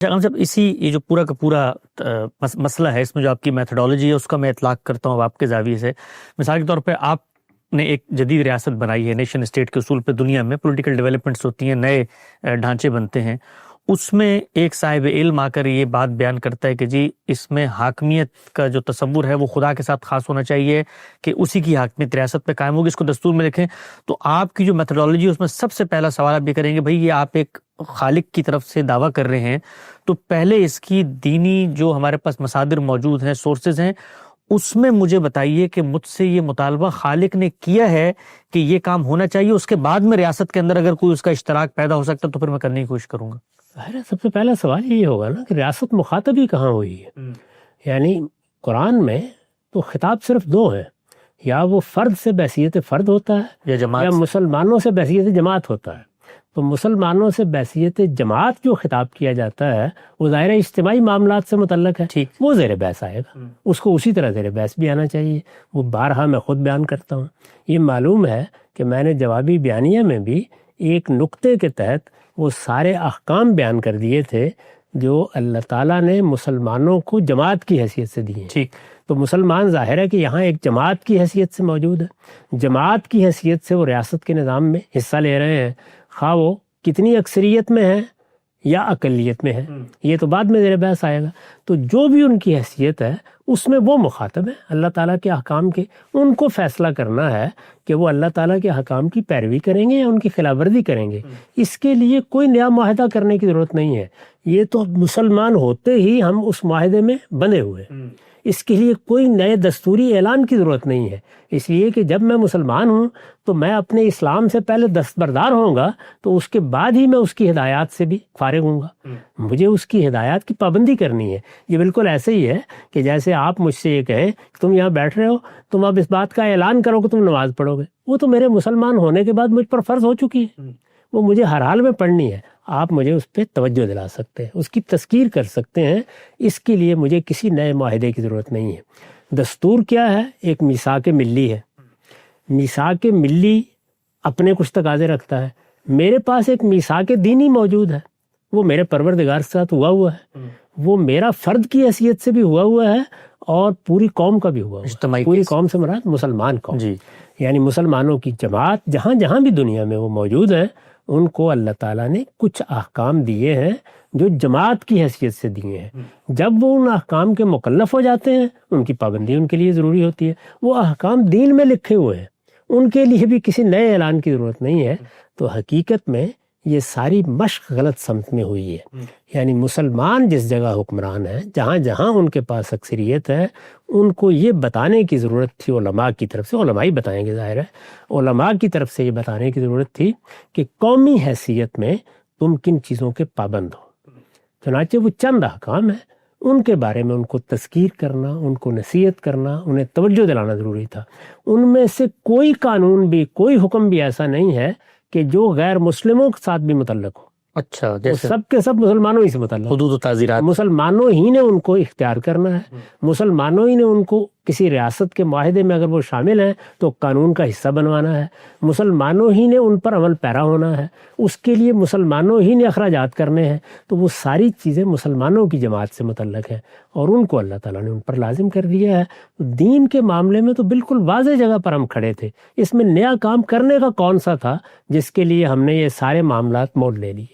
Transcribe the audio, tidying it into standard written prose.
شاہد صاحب، یہ جو پورا کا پورا مسئلہ ہے، اس میں جو آپ کی میتھڈالوجی ہے اس کا میں اطلاق کرتا ہوں آپ کے زاویے سے۔ مثال کے طور پہ آپ نے ایک جدید ریاست بنائی ہے، نیشن اسٹیٹ کے اصول پہ دنیا میں پولیٹیکل ڈیولپمنٹس ہوتی ہیں، نئے ڈھانچے بنتے ہیں۔ اس میں ایک صاحب علم آ کر یہ بات بیان کرتا ہے کہ جی اس میں حاکمیت کا جو تصور ہے وہ خدا کے ساتھ خاص ہونا چاہیے، کہ اسی کی حاکمیت ریاست پہ قائم ہوگی، اس کو دستور میں لکھیں۔ تو آپ کی جو میتھڈالوجی ہے اس میں سب سے پہلا سوال آپ یہ کریں گے، بھائی یہ آپ ایک خالق کی طرف سے دعویٰ کر رہے ہیں تو پہلے اس کی دینی جو ہمارے پاس مصادر موجود ہیں، سورسز ہیں، اس میں مجھے بتائیے کہ مجھ سے یہ مطالبہ خالق نے کیا ہے کہ یہ کام ہونا چاہیے، اس کے بعد میں ریاست کے اندر اگر کوئی اس کا اشتراک پیدا ہو سکتا تو پھر میں کرنے کی کوشش کروں گا۔ سب سے پہلا سوال یہ ہوگا نا کہ ریاست مخاطب ہی کہاں ہوئی ہے؟ یعنی قرآن میں تو خطاب صرف دو ہیں، یا وہ فرد سے بحیثیت فرد ہوتا ہے یا مسلمانوں سے بحیثیت جماعت ہوتا ہے۔ تو مسلمانوں سے بحیثیت جماعت جو خطاب کیا جاتا ہے وہ ظاہر اجتماعی معاملات سے متعلق ہے، وہ زیر بحث آئے گا، اس کو اسی طرح زیر بحث بھی آنا چاہیے۔ وہ بارہا میں خود بیان کرتا ہوں، یہ معلوم ہے کہ میں نے جوابی بیانیہ میں بھی ایک نقطے کے تحت وہ سارے احکام بیان کر دیے تھے جو اللہ تعالیٰ نے مسلمانوں کو جماعت کی حیثیت سے دیے ہیں۔ تو مسلمان ظاہر ہے کہ یہاں ایک جماعت کی حیثیت سے موجود ہے، جماعت کی حیثیت سے وہ ریاست کے نظام میں حصہ لے رہے ہیں، خواہ وہ کتنی اکثریت میں ہے یا اقلیت میں ہے، یہ تو بعد میں زیر بحث آئے گا۔ تو جو بھی ان کی حیثیت ہے اس میں وہ مخاطب ہے اللہ تعالیٰ کے احکام کے، ان کو فیصلہ کرنا ہے کہ وہ اللہ تعالیٰ کے احکام کی پیروی کریں گے یا ان کی خلاف ورزی کریں گے۔ اس کے لیے کوئی نیا معاہدہ کرنے کی ضرورت نہیں ہے، یہ تو مسلمان ہوتے ہی ہم اس معاہدے میں بندھے ہوئے ہیں، اس کے لیے کوئی نئے دستوری اعلان کی ضرورت نہیں ہے۔ اس لیے کہ جب میں مسلمان ہوں تو میں اپنے اسلام سے پہلے دستبردار ہوں گا، تو اس کے بعد ہی میں اس کی ہدایات سے بھی فارغ ہوں گا، مجھے اس کی ہدایات کی پابندی کرنی ہے۔ یہ بالکل ایسے ہی ہے کہ جیسے آپ مجھ سے یہ کہیں کہ تم یہاں بیٹھ رہے ہو، تم اب اس بات کا اعلان کرو کہ تم نماز پڑھو گے، وہ تو میرے مسلمان ہونے کے بعد مجھ پر فرض ہو چکی ہے، وہ مجھے ہر حال میں پڑھنی ہے۔ آپ مجھے اس پہ توجہ دلا سکتے ہیں، اس کی تذکیر کر سکتے ہیں، اس کے لیے مجھے کسی نئے معاہدے کی ضرورت نہیں ہے۔ دستور کیا ہے؟ ایک میثاق ملی ہے، میثاق ملی اپنے کچھ تقاضے رکھتا ہے، میرے پاس ایک میثاق دینی موجود ہے، وہ میرے پروردگار کے ساتھ ہوا ہے، وہ میرا فرد کی حیثیت سے بھی ہوا ہے اور پوری قوم کا بھی ہوا ہے۔ پوری قوم سے مراد مسلمان قوم، یعنی مسلمانوں کی جماعت جہاں جہاں بھی دنیا میں وہ موجود ہیں، ان کو اللہ تعالیٰ نے کچھ احکام دیے ہیں جو جماعت کی حیثیت سے دیے ہیں۔ جب وہ ان احکام کے مکلف ہو جاتے ہیں، ان کی پابندی ان کے لیے ضروری ہوتی ہے۔ وہ احکام دین میں لکھے ہوئے ہیں، ان کے لیے بھی کسی نئے اعلان کی ضرورت نہیں ہے۔ تو حقیقت میں یہ ساری مشق غلط سمت میں ہوئی ہے، یعنی مسلمان جس جگہ حکمران ہیں، جہاں جہاں ان کے پاس اکثریت ہے، ان کو یہ بتانے کی ضرورت تھی علماء کی طرف سے، علماء ہی بتائیں گے ظاہر ہے، علماء کی طرف سے یہ بتانے کی ضرورت تھی کہ قومی حیثیت میں تم کن چیزوں کے پابند ہو۔ چنانچہ وہ چند احکام ہیں، ان کے بارے میں ان کو تذکیر کرنا، ان کو نصیحت کرنا، انہیں توجہ دلانا ضروری تھا۔ ان میں سے کوئی قانون بھی، کوئی حکم بھی ایسا نہیں ہے کہ جو غیر مسلموں کے ساتھ بھی متعلق ہو۔ اچھا، سب کے سب مسلمانوں ہی سے متعلق، حدود و تعزیرات مسلمانوں ہی نے ان کو اختیار کرنا ہے، مسلمانوں ہی نے ان کو کسی ریاست کے معاہدے میں اگر وہ شامل ہیں تو قانون کا حصہ بنوانا ہے، مسلمانوں ہی نے ان پر عمل پیرا ہونا ہے، اس کے لیے مسلمانوں ہی نے اخراجات کرنے ہیں۔ تو وہ ساری چیزیں مسلمانوں کی جماعت سے متعلق ہیں اور ان کو اللہ تعالیٰ نے ان پر لازم کر دیا ہے۔ دین کے معاملے میں تو بالکل واضح جگہ پر ہم کھڑے تھے، اس میں نیا کام کرنے کا کون سا تھا جس کے لیے ہم نے یہ سارے معاملات موڑ لے لیے۔